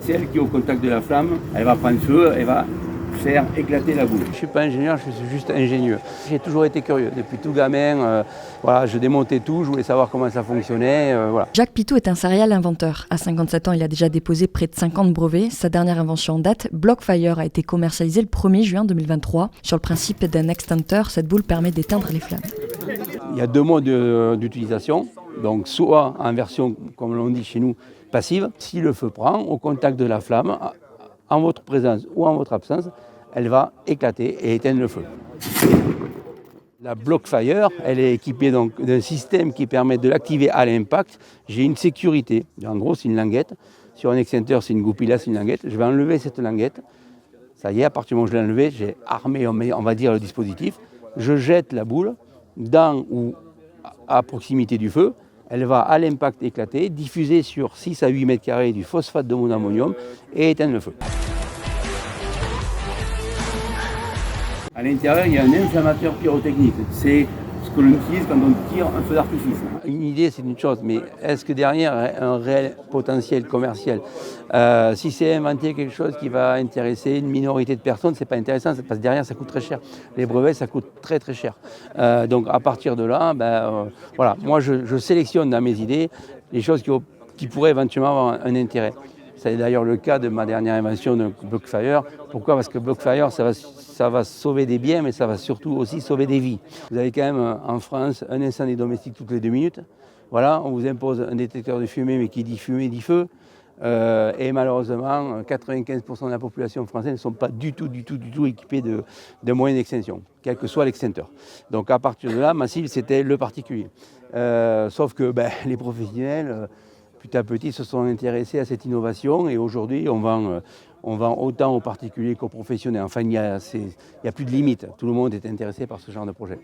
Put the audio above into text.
celle qui, au contact de la flamme, elle va prendre feu, elle va faire éclater la boule. Je ne suis pas ingénieur, je suis juste ingénieux. J'ai toujours été curieux. Depuis tout gamin, je démontais tout, je voulais savoir comment ça fonctionnait. Voilà. Jacques Pitou est un serial inventeur. À 57 ans, il a déjà déposé près de 50 brevets. Sa dernière invention en date, Blockfire, a été commercialisée le 1er juin 2023. Sur le principe d'un extincteur, cette boule permet d'éteindre les flammes. Il y a 2 modes d'utilisation. Donc soit en version, comme l'on dit chez nous, passive. Si le feu prend, au contact de la flamme, en votre présence ou en votre absence, elle va éclater et éteindre le feu. La Blockfire, elle est équipée donc d'un système qui permet de l'activer à l'impact. J'ai une sécurité. En gros, c'est une languette. Sur un extincteur, c'est une goupille, c'est une languette. Je vais enlever cette languette. Ça y est, à partir du moment où je l'ai enlevée, j'ai armé, on va dire, le dispositif. Je jette la boule dans ou à proximité du feu. Elle va à l'impact éclater, diffuser sur 6 à 8 mètres carrés du phosphate de monammonium et éteindre le feu. À l'intérieur, il y a un inflammateur pyrotechnique. C'est ce que l'on utilise quand on tire un feu d'artifice. Une idée, c'est une chose, mais est-ce que derrière, il y a un réel potentiel commercial ? Si c'est inventer quelque chose qui va intéresser une minorité de personnes, c'est pas intéressant, parce que derrière, ça coûte très cher. Les brevets, ça coûte très très cher. Donc à partir de là, moi je sélectionne dans mes idées les choses qui pourraient éventuellement avoir un intérêt. C'est d'ailleurs le cas de ma dernière invention de Blockfire. Pourquoi ? Parce que Blockfire, ça va sauver des biens, mais ça va surtout aussi sauver des vies. Vous avez quand même en France un incendie domestique toutes les 2 minutes. Voilà, on vous impose un détecteur de fumée, mais qui dit fumée dit feu. Et malheureusement, 95% de la population française ne sont pas du tout équipés de moyens d'extinction, quel que soit l'extincteur. Donc à partir de là, ma cible, c'était le particulier. Sauf que les professionnels, petit à petit, se sont intéressés à cette innovation et aujourd'hui, on vend autant aux particuliers qu'aux professionnels. Enfin, il n'y a plus de limite. Tout le monde est intéressé par ce genre de projet.